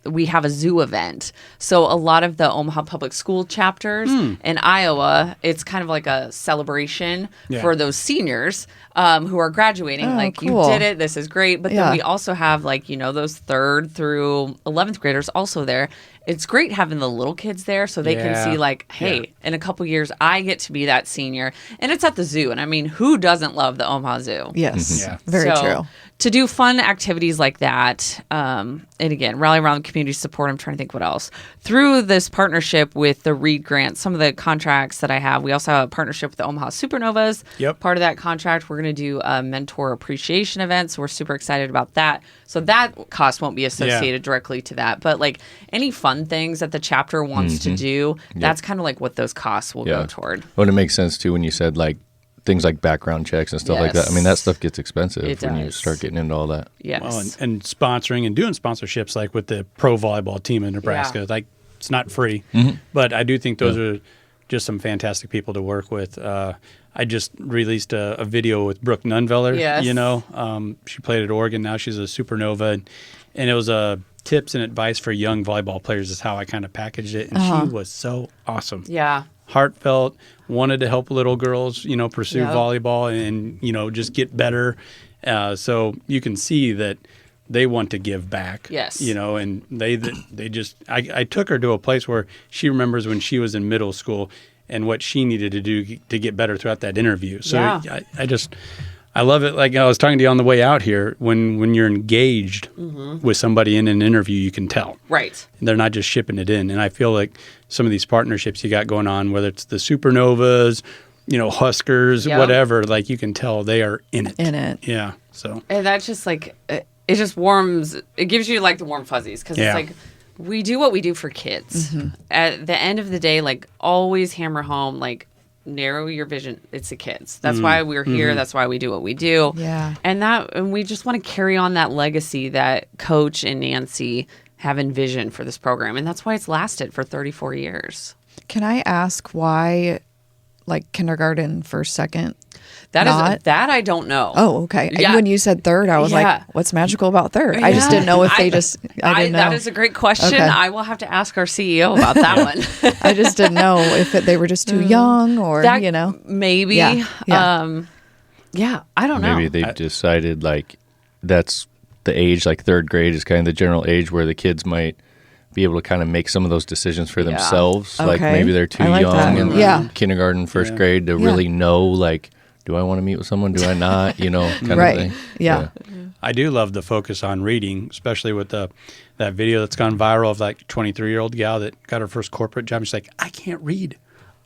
we have a zoo event. So a lot of the Omaha Public School chapters in Iowa, it's kind of like a celebration for those seniors who are graduating. You did it. This is great. But then we also have those 3rd through 11th graders also there. It's great having the little kids there so they can see hey, in a couple years, I get to be that senior. And it's at the zoo. And I mean, who doesn't love the Omaha Zoo? Yes. Very true. To do fun activities like that, and again, rally around the community support. I'm trying to think what else. Through this partnership with the Reed Grant, some of the contracts that I have, we also have a partnership with the Omaha Supernovas. Part of that contract, we're going to do a mentor appreciation event, so we're super excited about that. So that cost won't be associated directly to that. But like any fun things that the chapter wants to do, that's kind of like what those costs will go toward. Well, it makes sense too when you said like things like background checks and stuff like that. I mean, that stuff gets expensive you start getting into all that. Yes. Well, and sponsoring and doing sponsorships like with the pro volleyball team in Nebraska, like it's not free, but I do think those are just some fantastic people to work with. I just released a video with Brooke Nunveller. She played at Oregon. Now she's a supernova, and it was tips and advice for young volleyball players is how I kind of packaged it, and she was so awesome. Yeah. Heartfelt, wanted to help little girls, pursue volleyball and, just get better. So you can see that they want to give back. Yes. And they just, I took her to a place where she remembers when she was in middle school and what she needed to do to get better throughout that interview. So I love it. Like I was talking to you on the way out here, when you're engaged with somebody in an interview, you can tell. Right. They're not just shipping it in. And I feel like some of these partnerships you got going on, whether it's the Supernovas, Huskers, whatever, like you can tell they are in it. Yeah. So. And that's just like, it just warms, it gives you like the warm fuzzies because it's like, we do what we do for kids. At the end of the day, like always hammer home, like, narrow your vision. It's the kids. That's why we're here. That's why we do what we do. Yeah. And we just want to carry on that legacy that Coach and Nancy have envisioned for this program. And that's why it's lasted for 34 years. Can I ask why, like kindergarten, first, second? That I don't know. Oh, okay. Yeah. When you said third, I was like, what's magical about third? I just didn't know if they I didn't know. That is a great question. Okay. I will have to ask our CEO about that one. I just didn't know if they were just too young or, Maybe. Yeah. I don't know. Maybe they've decided like that's the age, like 3rd grade is kind of the general age where the kids might be able to kind of make some of those decisions for themselves. Like maybe they're too young in kindergarten, first grade to really know like, do I want to meet with someone? Do I not? Kind of thing. Yeah. I do love the focus on reading, especially with that video that's gone viral of like a 23-year-old gal that got her first corporate job. She's like, I can't read.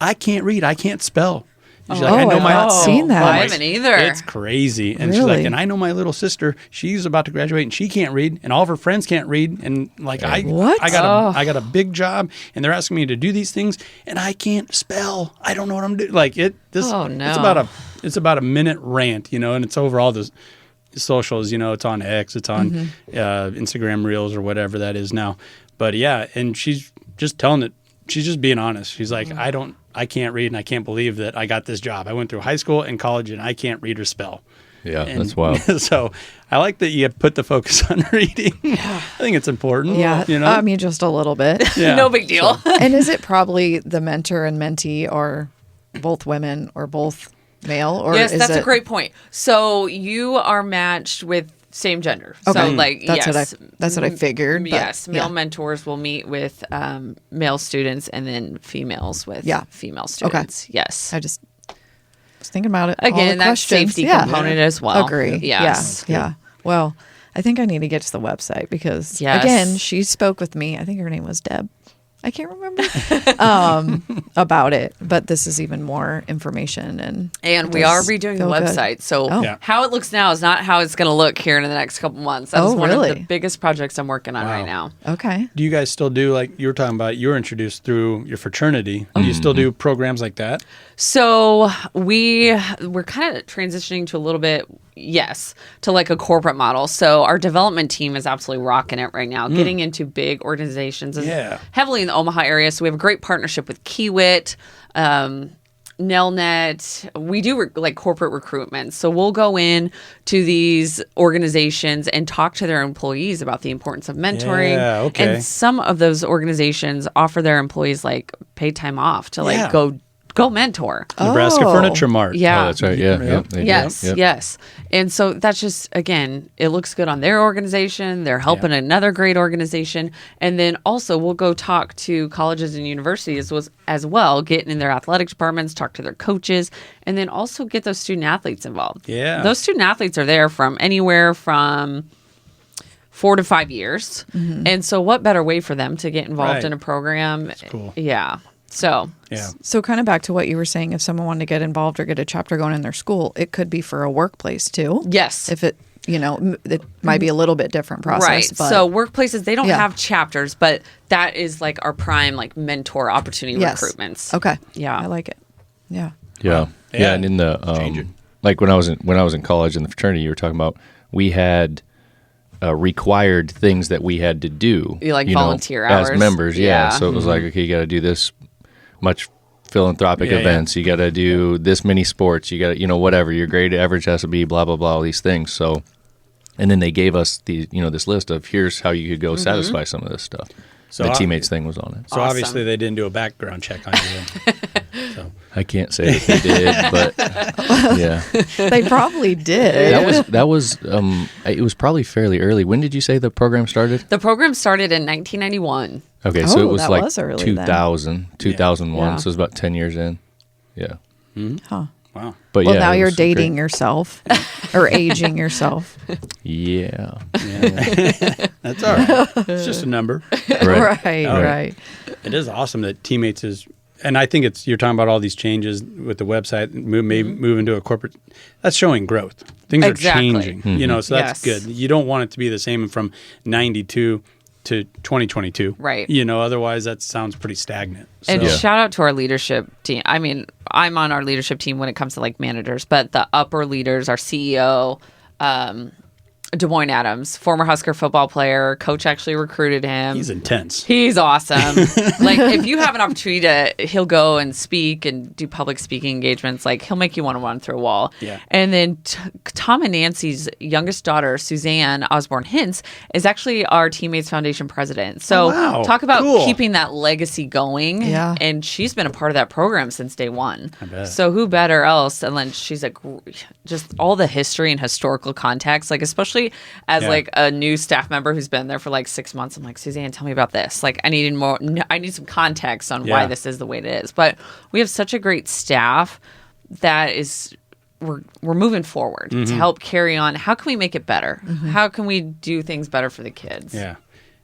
I can't spell. And she's like, I know I've not seen that. I haven't either. It's crazy. And she's like, and I know my little sister, she's about to graduate and she can't read and all of her friends can't read. And like, I got a big job and they're asking me to do these things and I can't spell. I don't know what I'm doing. Like it's about a minute rant, and it's over all the socials, it's on X, it's on Instagram Reels or whatever that is now. But yeah, and she's just telling it. She's just being honest. She's like, I can't read and I can't believe that I got this job. I went through high school and college and I can't read or spell. Yeah, that's wild. So I like that you put the focus on reading. I think it's important. Yeah, I mean, just a little bit. Yeah. No big deal. And is it probably the mentor and mentee are both women or both male? Or yes, that's a great point. So you are matched with same gender. Okay. So like, that's what I figured. But, yes, male mentors will meet with male students and then females with female students. Okay. Yes. I just was thinking about it. Again, that safety component as well. Agree. Yes. Yeah. Well, I think I need to get to the website because, again, she spoke with me. I think her name was Deb. I can't remember about it, but this is even more information and we are redoing the website. Good. So how it looks now is not how it's going to look here in the next couple months. That is one of the biggest projects I'm working on right now. Okay. Do you guys still do, like you were talking about, you were introduced through your fraternity. Do you still do programs like that? So we're kind of transitioning to a little bit, yes, to like a corporate model. So our development team is absolutely rocking it right now, getting into big organizations, heavily in the Omaha area. So we have a great partnership with Kiewit, Nelnet. We do like corporate recruitment. So we'll go in to these organizations and talk to their employees about the importance of mentoring. Yeah, okay. And some of those organizations offer their employees like paid time off to like go mentor. Nebraska Furniture Mart. Yeah. Oh, that's right. Yeah. Yes. And so that's just, again, it looks good on their organization. They're helping another great organization. And then also we'll go talk to colleges and universities as well, get in their athletic departments, talk to their coaches, and then also get those student athletes involved. Yeah. Those student athletes are there from anywhere from 4 to 5 years. And so what better way for them to get involved in a program? That's cool. Yeah. So kind of back to what you were saying, if someone wanted to get involved or get a chapter going in their school, it could be for a workplace too. Yes. If it, it might be a little bit different process. Right. But so workplaces, they don't have chapters, but that is like our prime like mentor opportunity recruitments. Okay. Yeah. I like it. Yeah. Yeah. Yeah. And in the, like when I was in college in the fraternity, you were talking about, we had required things that we had to do. Like volunteer hours. As members. Yeah. So it was like, okay, you got to do this much philanthropic events. You got to do this many sports. You got to, whatever your grade average has to be, blah, blah, blah, all these things. So, and then they gave us the, this list of here's how you could go satisfy some of this stuff. So the teammates thing was on it. So obviously they didn't do a background check on you. So. I can't say that they did, but yeah, they probably did. That was it was probably fairly early. When did you say the program started? The program started in 1991. Okay, so it was like early 2000, 2001, so it was about 10 years in. Yeah. Huh. Wow. But well, now you're dating yourself or aging yourself. Yeah. That's all right. It's just a number. Right. It is awesome that Teammates is, and I think you're talking about all these changes with the website, maybe move into a corporate, that's showing growth. Things are changing, so that's good. You don't want it to be the same from 92 to 2022. Right. Otherwise that sounds pretty stagnant. So. And shout out to our leadership team. I mean, I'm on our leadership team when it comes to like managers, but the upper leaders, our CEO, Des Moines Adams, former Husker football player, coach actually recruited him. He's intense. He's awesome. Like if you have an opportunity he'll go and speak and do public speaking engagements. Like he'll make you want to run through a wall. Yeah. And then Tom and Nancy's youngest daughter, Suzanne Osborne Hintz, is actually our Teammates Foundation president. So talk about keeping that legacy going. Yeah. And she's been a part of that program since day one. I bet. So who better else? And then she's like just all the history and historical context, like especially as like a new staff member who's been there for like 6 months. I'm like, Suzanne, tell me about this. Like I need some context on why this is the way it is. But we have such a great staff that is we're moving forward to help carry on. How can we make it better? How can we do things better for the kids?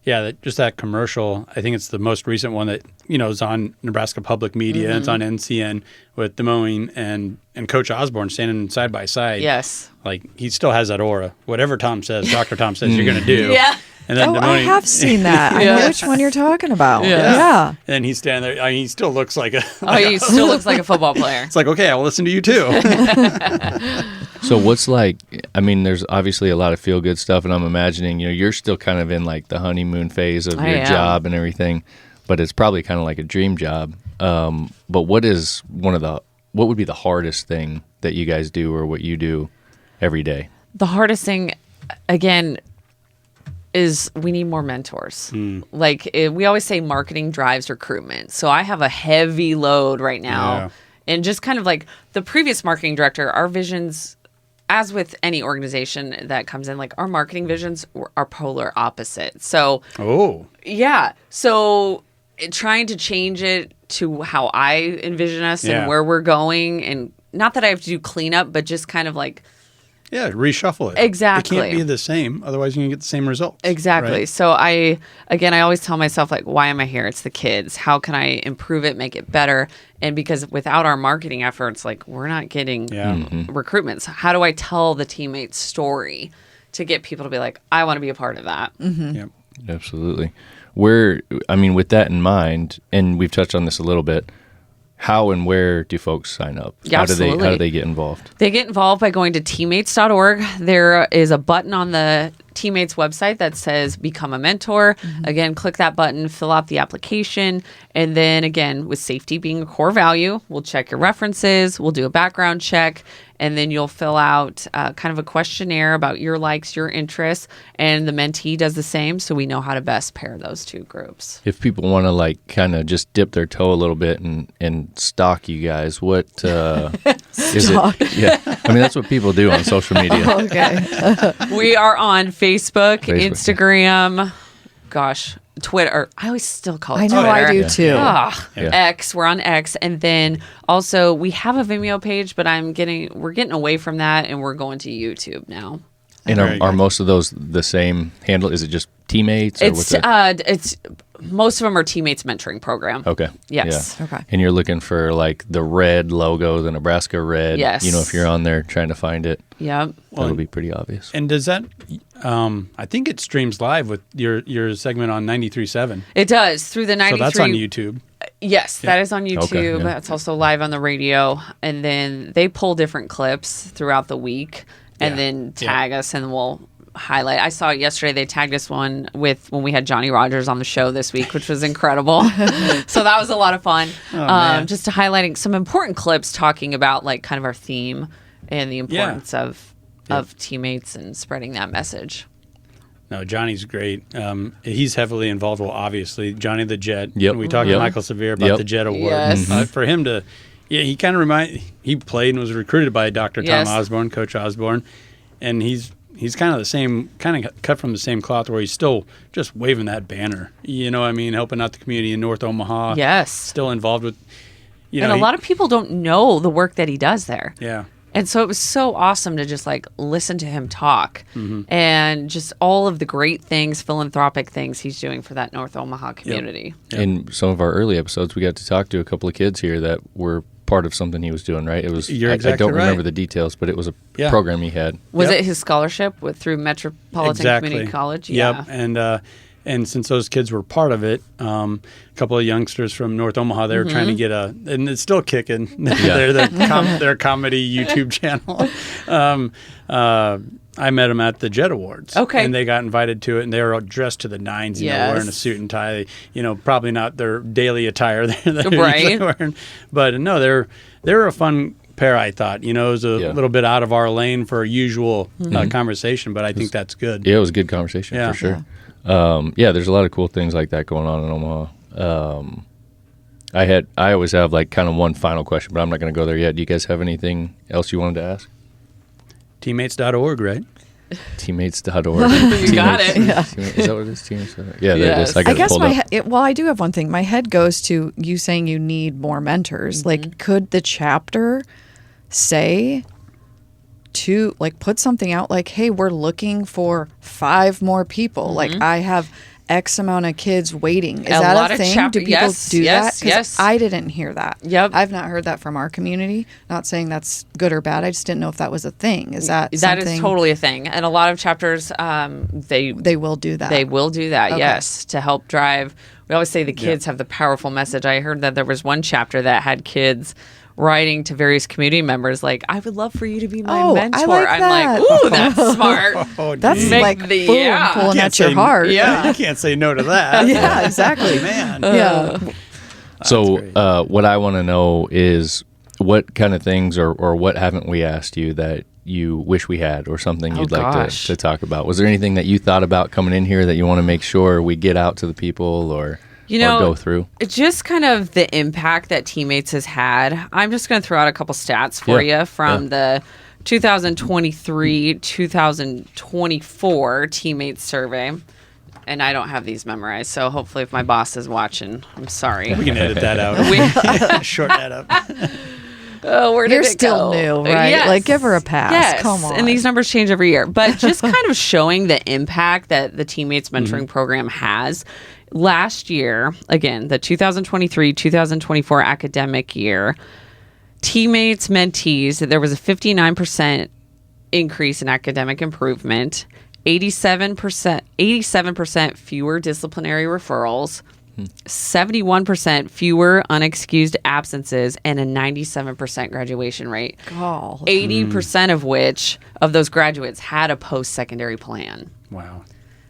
Yeah, just that commercial. I think it's the most recent one that is on Nebraska Public Media. It's on NCN with Des Moines and Coach Osborne standing side by side. Yes, like he still has that aura. Whatever Tom says, Dr. Tom says you're going to do. Yeah. And then Des Moines, I have seen that. I know which one you're talking about. Yeah. And then he's standing there. I mean, he still looks like a. He still looks like a football player. It's like, okay, I will listen to you too. So what's like, I mean, there's obviously a lot of feel good stuff, and I'm imagining, you're still kind of in like the honeymoon phase of your job and everything, but it's probably kind of like a dream job. But what would be the hardest thing that you guys do or what you do every day? The hardest thing, again, is we need more mentors. Like we always say marketing drives recruitment. So I have a heavy load right now. And just kind of like the previous marketing director, our visions, as with any organization that comes in, like our marketing visions are polar opposite. So, so trying to change it to how I envision us and where we're going, and not that I have to do cleanup, but just kind of like reshuffle it. Exactly. It can't be the same. Otherwise, you're going to get the same results. Exactly. Right? So I always tell myself, like, why am I here? It's the kids. How can I improve it, make it better? And because without our marketing efforts, like, we're not getting recruitments. How do I tell the teammates' story to get people to be like, I want to be a part of that? Yep. Absolutely. With that in mind, and we've touched on this a little bit, how and where do folks sign up? Yeah, How absolutely. do they get involved? They get involved by going to teammates.org. There is a button on the Teammates website that says Become a Mentor. Again, click that button, fill out the application. And then again, with safety being a core value, we'll check your references, we'll do a background check, and then you'll fill out kind of a questionnaire about your likes, your interests, and the mentee does the same, so we know how to best pair those two groups. If people want to like kind of just dip their toe a little bit and stalk you guys, what is it? Yeah, that's what people do on social media. Okay. We are on Facebook, Instagram, Twitter. I always still call it I know Twitter. I do too. X. We're on X, and then also we have a Vimeo page, but we're getting away from that, and we're going to YouTube now. And are most of those the same handle? Is it just teammates? Or It's most of them are teammates mentoring program. Okay. Yes. Yeah. Okay. And you're looking for like the red logo, the Nebraska red. Yes. If you're on there trying to find it, Yep. that'll be pretty obvious. And does that? I think it streams live with your segment on 93.7. It does through the 93. So that's on YouTube. Yes, that is on YouTube. Okay, yeah. That's also live on the radio, and then they pull different clips throughout the week, and then tag us, and we'll highlight. I saw it yesterday. They tagged us one when we had Johnny Rogers on the show this week, which was incredible. So that was a lot of fun. Just to highlighting some important clips talking about like kind of our theme and the importance of teammates and spreading that message. No, Johnny's great. He's heavily involved. Well, obviously, Johnny the Jet. Yep. We talked to Michael Severe about the Jet Award. Yes. For him to, he kind of he played and was recruited by Dr. Tom Osborne, Coach Osborne, and he's kind of the same, kind of cut from the same cloth where he's still just waving that banner. You know what I mean? Helping out the community in North Omaha. Yes. Still involved with, and a lot of people don't know the work that he does there. Yeah. And so it was so awesome to just like listen to him talk and just all of the great things, philanthropic things he's doing for that North Omaha community. Yep. In some of our early episodes, we got to talk to a couple of kids here that were part of something he was doing, right? It was, You're I exactly don't remember right. the details, but it was a program he had. Was Yep. it his scholarship through Metropolitan Community College? Yep. And since those kids were part of it, a couple of youngsters from North Omaha, they were trying to get and it's still kicking. Their comedy YouTube channel. I met them at the Jet Awards. Okay. And they got invited to it, and they were all dressed to the nines, wearing a suit and tie. Probably not their daily attire that they're usually wearing. But no, they're a fun pair, I thought. It was a little bit out of our lane for a usual conversation, but I think that's good. Yeah, it was a good conversation for sure. There's a lot of cool things like that going on in Omaha. I always have like kind of one final question, but I'm not going to go there yet. Do you guys have anything else you wanted to ask? Teammates.org, right? Teammates.org. You got it. Yeah. Is that what it is? Teammates.org? Yeah, there it is. I got I guess it pulled up. I do have one thing. My head goes to you saying you need more mentors. Like, could the chapter say to put something out like, hey, we're looking for 5 more people. Like, I have X amount of kids waiting. Is that a thing? Do people do that? Yes. I didn't hear that. Yep. I've not heard that from our community. Not saying that's good or bad. I just didn't know if that was a thing. Is that That is totally a thing. And a lot of chapters, they will do that. They will do that, Okay. yes, to help drive. We always say the kids have the powerful message. I heard that there was one chapter that had kids writing to various community members like, I would love for you to be my mentor. I like I'm that. like, ooh, that's smart. That's Make like the- boom, yeah. pulling Can't at your say- heart. Yeah. You can't say no to that. Yeah, exactly. Man. Yeah. So what I want to know is what kind of things or what haven't we asked you that you wish we had or something you'd like to talk about? Was there anything that you thought about coming in here that you want to make sure we get out to the people or go through? It's just kind of the impact that Teammates has had. I'm just going to throw out a couple stats for you from the 2023-2024 Teammates survey. And I don't have these memorized, so hopefully if my boss is watching, I'm sorry. We can edit that out. Shorten that up. Oh, where did You're it still go? new, right? Yes. Like, give her a pass. Yes. Come on. And these numbers change every year. But just kind of showing the impact that the Teammates Mentoring Program has. Last year, again, the 2023-2024 academic year, Teammates mentees, there was a 59% increase in academic improvement, 87% fewer disciplinary referrals, 71% fewer unexcused absences, and a 97% graduation rate. God. 80% of which of those graduates had a post-secondary plan. Wow.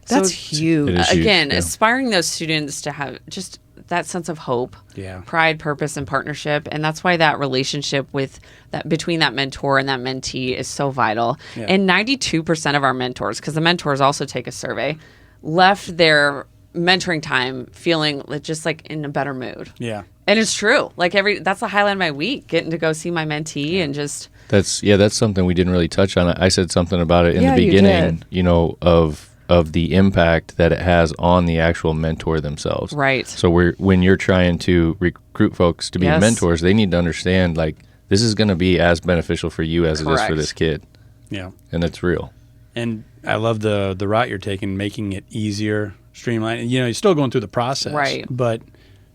That's So huge. It is huge, Again, yeah. aspiring those students to have just that sense of hope, Yeah. pride, purpose, and partnership. And that's why that relationship with that between that mentor and that mentee is so vital. Yeah. And 92% of our mentors, because the mentors also take a survey, left their mentoring time feeling just like in a better mood. Yeah. And it's true. Like that's the highlight of my week, getting to go see my mentee and just That's something we didn't really touch on. I said something about it in Yeah, the you beginning, did. you know, of the impact that it has on the actual mentor themselves. Right. So when you're trying to recruit folks to be Yes. mentors, they need to understand like this is going to be as beneficial for you as it is Correct. for this kid, Yeah. and it's real. And I love the route you're taking, making it easier, streamlined. And, you know, you're still going through the process. Right. But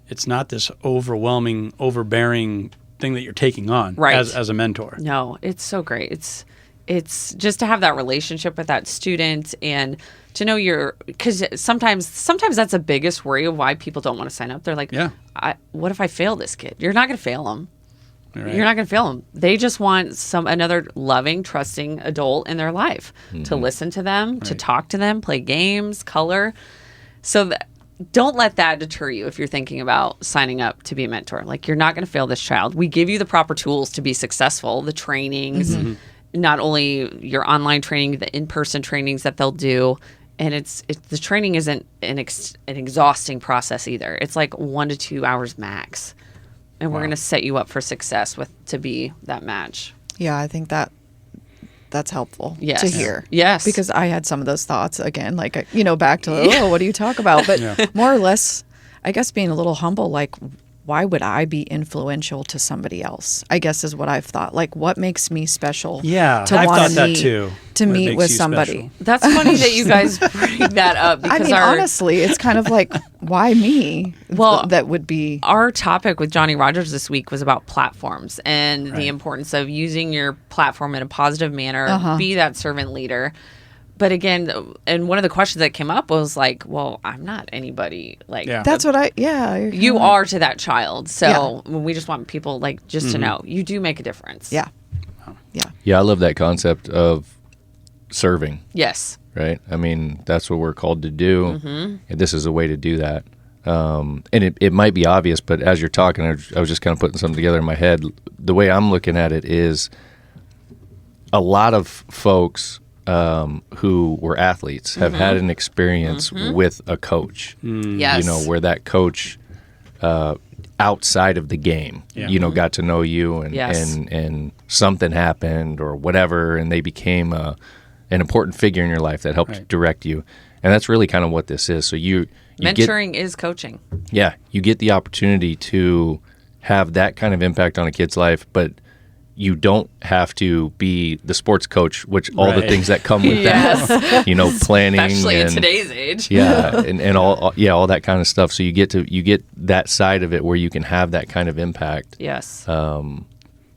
it's not this overwhelming, overbearing thing that you're taking on Right. as a mentor. No, it's so great. It's just to have that relationship with that student and to know because sometimes that's the biggest worry of why people don't want to sign up. They're like, Yeah. what if I fail this kid? You're not going to fail them. Right. You're not going to fail them. They just want another loving, trusting adult in their life to listen to them, to Right. talk to them, play games, color. So don't let that deter you if you're thinking about signing up to be a mentor. Like, you're not going to fail this child. We give you the proper tools to be successful, the trainings, not only your online training, the in-person trainings that they'll do. And the training isn't an exhausting process either. It's like 1 to 2 hours max. And we're going to set you up for success to be that match. Yeah, I think that's helpful Yes. to hear. Yes. Because I had some of those thoughts again, like, back to, what do you talk about? But more or less, I guess being a little humble, like, why would I be influential to somebody else? I guess is what I've thought. Like, what makes me special? Yeah, to I've wanna thought that meet, too. To What meet makes with you somebody. special. That's funny that you guys bring that up because I mean, honestly, it's kind of like, why me? Well, that would be. our topic with Johnny Rogers this week was about platforms and Right. the importance of using your platform in a positive manner, be that servant leader. But again, and one of the questions that came up was like, well, I'm not anybody. Like, Yeah. That's what you're you kinda- are to that child. So we just want people just to know you do make a difference. Yeah. Yeah. Yeah, I love that concept of serving. Yes. Right? I mean, that's what we're called to do. And this is a way to do that. And it might be obvious, but as you're talking, I was just kind of putting something together in my head. The way I'm looking at it is a lot of folks who were athletes have had an experience with a coach, Yes. where that coach outside of the game, Yeah. got to know you and, Yes. and something happened or whatever, and they became an important figure in your life that helped Right. direct you. And that's really kind of what this is. So you get, Mentoring is coaching. you get the opportunity to have that kind of impact on a kid's life, but you don't have to be the sports coach, which all the Right. things that come with that, planning, Especially in and today's age. yeah, and all that kind of stuff. So you get that side of it where you can have that kind of impact. Yes. And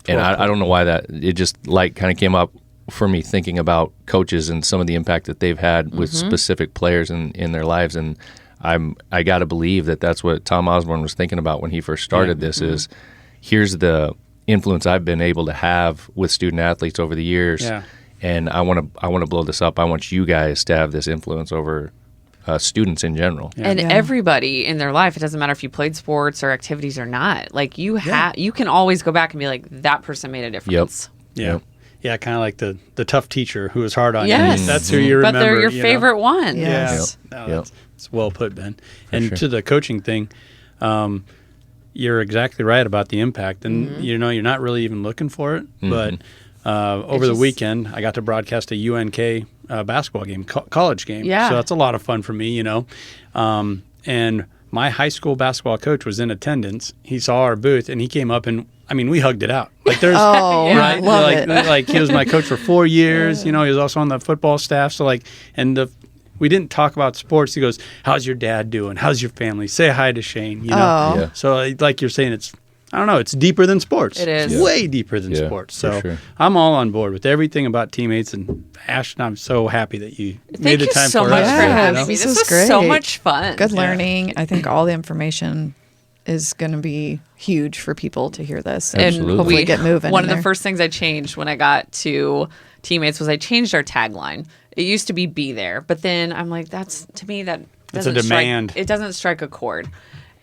I don't know why it just kind of came up for me thinking about coaches and some of the impact that they've had with specific players in their lives. And I got to believe that that's what Tom Osborne was thinking about when he first started this is here's the influence I've been able to have with student athletes over the years. Yeah. And I want to blow this up. I want you guys to have this influence over students in general. And Yeah. everybody in their life, it doesn't matter if you played sports or activities or not. Like you can always go back and be like, that person made a difference. Yeah. Yep. Yeah, kind of like the tough teacher who was hard on Yes. you. That's who you But remember. they're your you know? favorite one. Yeah. Yes. Yep. No, Yep. that's well put, Ben. And sure. to the coaching thing, you're exactly right about the impact. And, you're not really even looking for it. But over the weekend, I got to broadcast a UNK basketball game, college game. Yeah. So that's a lot of fun for me, And my high school basketball coach was in attendance. He saw our booth and he came up and we hugged it out. Like there's right, love like it. like he was my coach for 4 years. He was also on the football staff. So we didn't talk about sports. He goes, "How's your dad doing? How's your family? Say hi to Shane." Yeah. So like you're saying, it's deeper than sports. It is. It's way deeper than sports. So sure. I'm all on board with everything about teammates. And Ashton, I'm so happy that you made Thank the you time so for much us. for Yeah, having me. this This was was so great. much fun. Good learning. I think all the information is going to be huge for people to hear this and Absolutely. hopefully get moving. One in of the there. first things I changed when I got to Teammates was I changed our tagline. It used to be there, but then I'm like, that's to me that It's a doesn't demand. It doesn't strike a chord.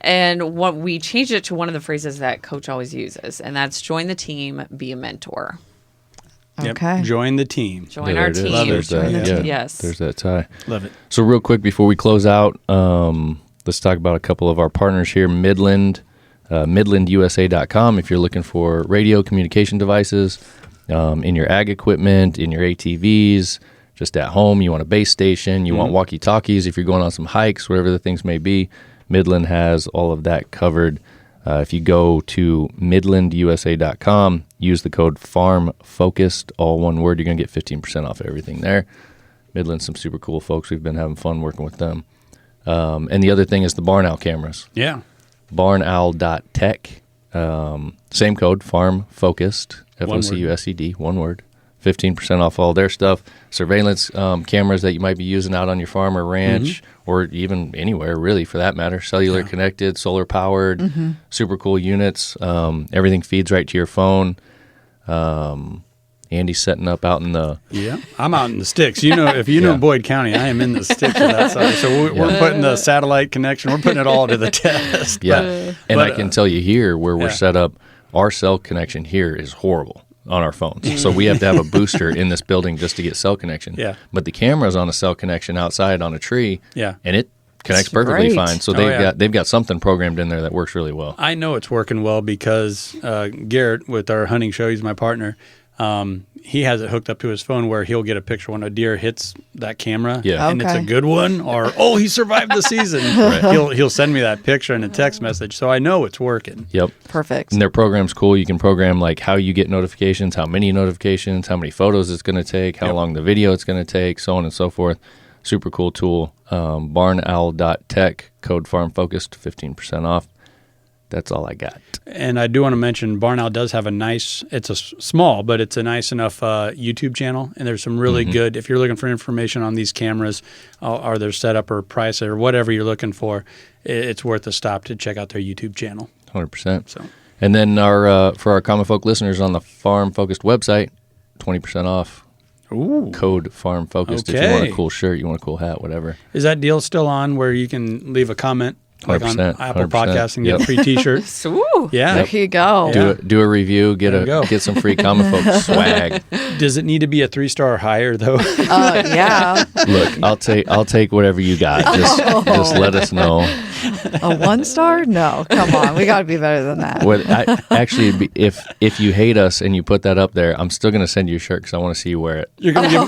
And what we changed it to one of the phrases that Coach always uses, and that's join the team, be a mentor. Yep. Okay. Join the team. Join There our it is. team. There's Join that. the Yeah. team. Yes. There's that tie. Love it. So real quick before we close out, let's talk about a couple of our partners here. MidlandUSA.com if you're looking for radio communication devices in your ag equipment, in your ATVs, just at home. You want a base station. You want walkie-talkies if you're going on some hikes, whatever the things may be. Midland has all of that covered. If you go to MidlandUSA.com, use the code FARMFOCUSED, all one word, you're going to get 15% off everything there. Midland's some super cool folks. We've been having fun working with them. And the other thing is the Barn Owl cameras. Yeah. barnowl.tech. Same code, FARMFOCUSED, FOCUSED, one word. 15% off all their stuff. Surveillance cameras that you might be using out on your farm or ranch, or even anywhere, really, for that matter. Cellular connected, solar powered, super cool units. Everything feeds right to your phone. Andy's setting up out in the... Yeah, I'm out in the sticks. If you know Boyd County, I am in the sticks of that side. So we're putting the satellite connection. We're putting it all to the test. Yeah, and I can tell you here where we're set up, our cell connection here is horrible on our phones. So we have to have a booster in this building just to get cell connection. Yeah. But the camera's on a cell connection outside on a tree. Yeah. And it connects That's perfectly great. fine. So they've got something programmed in there that works really well. I know it's working well because Garrett, with our hunting show, he's my partner. He has it hooked up to his phone where he'll get a picture when a deer hits that camera, Yeah. and it's a Okay. good one, or he survived the season. He'll send me that picture in a text message, so I know it's working. Yep. Perfect. And their program's cool. You can program like how you get notifications, how many notifications, how many photos it's going to take, how long the video it's going to take, so on and so forth. Super cool tool. Barnowl.tech, code FARMFOCUSED, 15% off. That's all I got. And I do want to mention Barn Owl does have it's a small, but it's a nice enough YouTube channel. And there's some really good, if you're looking for information on these cameras or their setup or price or whatever you're looking for, it's worth a stop to check out their YouTube channel. 100%. So And then for our Common Folk listeners on the Farm Focused website, 20% off. Ooh. Code Farm Focused. If you want a cool shirt, you want a cool hat, whatever. Is that deal still on where you can leave a comment? Like on 100%, Apple 100%. Podcasts and get a free T-shirt? Ooh. Yeah. There you go. Do a review, There you go. get some free Common Folk swag. Does it need to be a 3-star or higher though? Yeah. Look, I'll take whatever you got. Just let us know. A 1-star? No, come on. We got to be better than that. Actually, if you hate us and you put that up there, I'm still gonna send you a shirt because I want to see you wear it. You're gonna give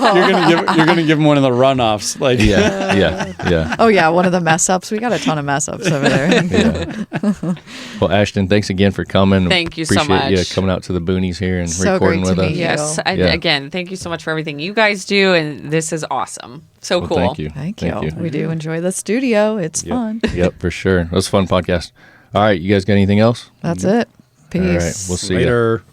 him one of the runoffs. Like Yeah. Oh, yeah. One of the mess ups. We got a ton of mess ups over there. Yeah. Well, Ashton, thanks again for coming. Thank you so Appreciate you much. coming out to the boonies here and So recording great to with us. meet you. Yes. And Yeah. again, thank you so much for everything you guys do. And this is awesome. So Well, cool. Thank you. Thank you. We do enjoy the studio. It's fun. Yep, for sure. It was a fun podcast. All right, you guys got anything else? That's it. Peace. All right, we'll see you. later.